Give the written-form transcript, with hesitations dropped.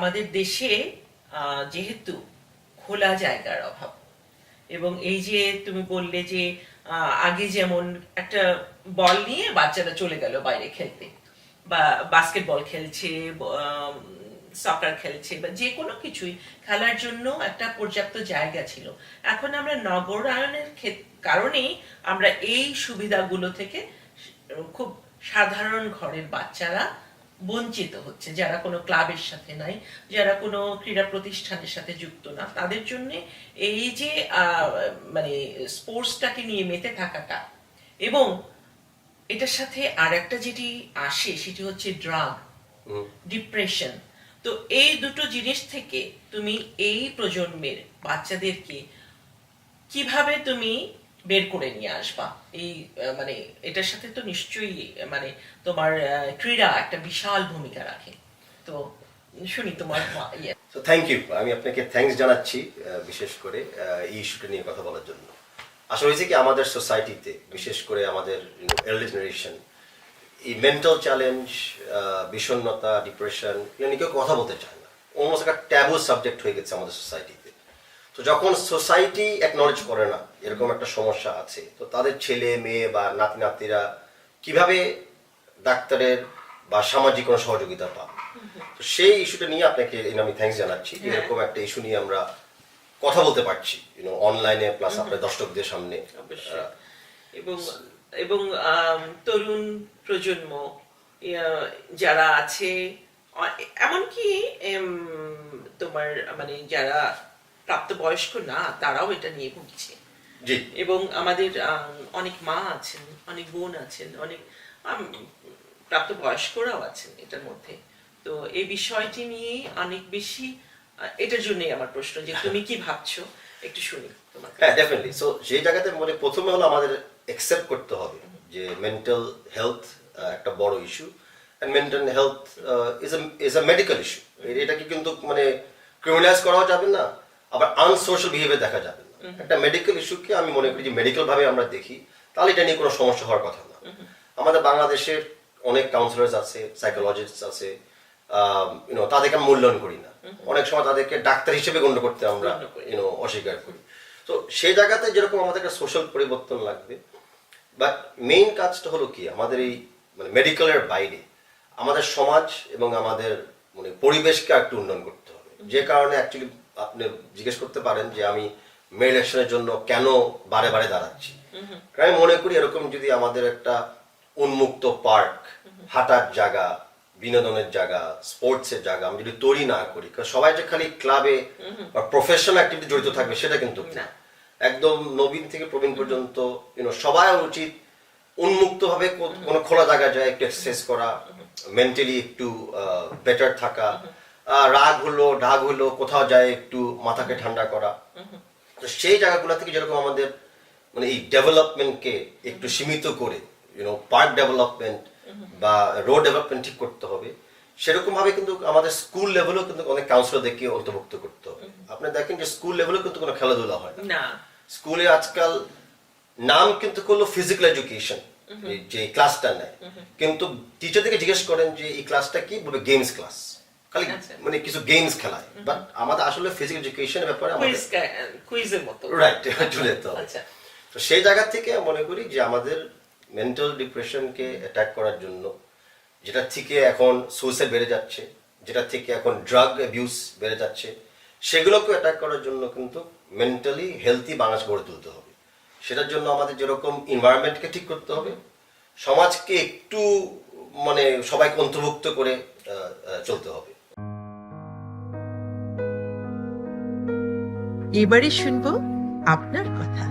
আমাদের দেশে যেহেতু খোলা জায়গার অভাব, এবং এই যে তুমি বললে যে আগে যেমন একটা বল নিয়ে বাচ্চারা চলে গেল বাইরে খেলতে, বা বাস্কেটবল খেলছে, সকার খেলছে, বা যে কোনো কিছুই খেলার জন্য একটা পর্যাপ্ত জায়গা ছিল। এখন আমরা নগরায়নের কারণেই আমরা এই সুবিধাগুলো থেকে খুব সাধারণ ঘরের বাচ্চারা বঞ্চিত হচ্ছে, যারা কোনো ক্লাবের সাথে নাই, যারা কোনো ক্রীড়া প্রতিষ্ঠানের সাথে যুক্ত না, তাদের জন্য এই যে মানে স্পোর্টসটাকে নিয়ে মেতে থাকাটা, এবং এটার সাথে আর একটা যেটি আসে সেটি হচ্ছে ড্রাগ, ডিপ্রেশন। তো এই দুটো জিনিস থেকে তুমি এই প্রজন্মের বাচ্চাদেরকে কিভাবে তুমি বের করে নিয়ে আসবা? এই মানে এটার সাথে তো নিশ্চয়ই মানে তোমার ক্রীড়া একটা বিশাল ভূমিকা রাখে। তো শুনি তোমার ইয়ে। তো থ্যাংক ইউ, আমি আপনাকে থ্যাঙ্কস জানাচ্ছি বিশেষ করে এই ইস্যুটা নিয়ে কথা বলার জন্য। আসলে হয়েছে কি, আমাদের সোসাইটিতে বিশেষ করে আমাদের এল্ডার জেনারেশন এই মেন্টাল চ্যালেঞ্জ, বিষণ্ণতা, ডিপ্রেশন এগুলো নিয়ে কেউ কথা বলতে চায় না। অলমোস্ট একটা ট্যাবু সাবজেক্ট হয়ে গেছে আমাদের সোসাইটিতে। তো যখন সোসাইটি অ্যাকনলেজ করে না এরকম একটা সমস্যা আছে, তো তাদের ছেলে মেয়ে বা নাতি নাতিরা কিভাবে ডাক্তারের বা সামাজিক কোনো সহযোগিতা পাবে? তো সেই ইস্যুটা নিয়ে আপনাকে আমি থ্যাঙ্কস জানাচ্ছি। এরকম একটা ইস্যু নিয়ে আমরা কথা বলতে পারছি অনলাইনে, প্লাস আপনার দর্শকদের সামনে। এবং এবং তরুণ প্রজন্ম যারা আছে, এমনকি তোমার মানে যারা প্রাপ্তবয়স্ক না, তারাও এটা নিয়ে ভুগছে। জি। এবং আমাদের অনেক মা আছেন, অনেক বোন আছেন, অনেক প্রাপ্তবয়স্করাও আছেন এটার মধ্যে। তো এই বিষয়টি নিয়ে অনেক বেশি, এটার জন্যই আমার প্রশ্ন যে তুমি কি ভাবছো, একটু শুনি তোমার। হ্যাঁ, ডেফিনেটলি। সো সেই জায়গাতে মানে প্রথমে হলো আমাদের অ্যাকসেপ্ট করতে হবে যে মেন্টাল হেলথ একটা বড় issue, and mental health is a medical issue. এটাকে কিন্তু মানে ক্রিমিনালাইজ করাও যাবে না, আবার আনসোশ্যাল বিহেভিয়ার দেখা যাবে না। একটা মেডিকেল ইস্যুকে আমি মনে করি যে মেডিকেল ভাবে আমরা দেখি, তাহলে এটা নিয়ে কোনো সমস্যা হওয়ার কথা না। আমাদের বাংলাদেশের অনেক কাউন্সিলার্স আছে, সাইকোলজিস্ট আছে, তাদেরকে আমরা মূল্যায়ন করি না। অনেক সময় তাদেরকে ডাক্তার হিসেবে গণ্য করতে আমরা অস্বীকার করি। তো সেই জায়গাতে যেরকম আমাদের একটা সোশ্যাল পরিবর্তন লাগবে, বাট মেইন কাজটা হলো কি, আমাদের এই মানে মেডিকেলের বাইরে আমাদের সমাজ এবং আমাদের মানে পরিবেশকে একটু উন্নয়ন করতে হবে। যে কারণে অ্যাকচুয়ালি আপনি জিজ্ঞেস করতে পারেন যে আমি মে ইলেকশনের জন্য কেন বারে বারে দাঁড়াচ্ছি। কারণ আমি মনে করি এরকম যদি আমাদের একটা উন্মুক্ত পার্ক, হাঁটার জায়গা, বিনোদনের জায়গা, স্পোর্টসের জায়গা আমি যদি তৈরি না করি, সবাই যে খালি ক্লাবে বা প্রফেশনাল অ্যাক্টিভিটি জড়িত থাকবে সেটা কিন্তু না। একদম নবীন থেকে প্রবীণ পর্যন্ত সবাই উচিত উন্মুক্ত ভাবে কোনো খোলা জায়গায় যায় একটু এক্সারসাইজ করা, মেন্টালি একটু বেটার থাকা, রাগ হলো ঢাক হলো কোথাও যায় একটু মাথাকে ঠান্ডা করা। তো সেই জায়গাগুলো থেকে যেরকম আমাদের মানে এই ডেভেলপমেন্টকে একটু সীমিত করে পার্ক ডেভেলপমেন্ট বা রোড ডেভেলপমেন্ট ঠিক করতে হবে, সেরকম ভাবে কিন্তু আমাদের স্কুল লেভেলেও কিন্তু অনেক কাউন্সিলরদেরকে অন্তর্ভুক্ত করতে হবে। আপনি দেখেন যে স্কুল লেভেলেও কিন্তু কোনো খেলাধুলা হয় না। স্কুলে আজকাল নাম কিন্তু করলো ফিজিক্যাল এডুকেশন, যে ক্লাসটা নেয়, কিন্তু টিচারদেরকে জিজ্ঞেস করেন যে এই ক্লাসটা কি, বলবে গেমস ক্লাস, খালি মানে কিছু গেমস খেলায়। বাট আমাদের আসলে ফিজিক্যাল এডুকেশনের ব্যাপারে রাইট চলে যেতে হবে। তো সেই জায়গা থেকে মনে করি যে আমাদের মেন্টাল ডিপ্রেশনকে অ্যাটাক করার জন্য, যেটা থেকে এখন সুইসাইড বেড়ে যাচ্ছে, যেটা থেকে এখন ড্রাগ অ্যাবিউজ বেড়ে যাচ্ছে, সেগুলোকে অ্যাটাক করার জন্য কিন্তু মেন্টালি হেলথি বাংলাদেশ গড়ে তুলতে হবে। সেটার জন্য আমাদের যেরকম এনভায়রনমেন্টকে ঠিক করতে হবে, সমাজকে একটু মানে সবাইকে অন্তর্ভুক্ত করে চলতে হবে। এবারে শুনবো আপনার কথা।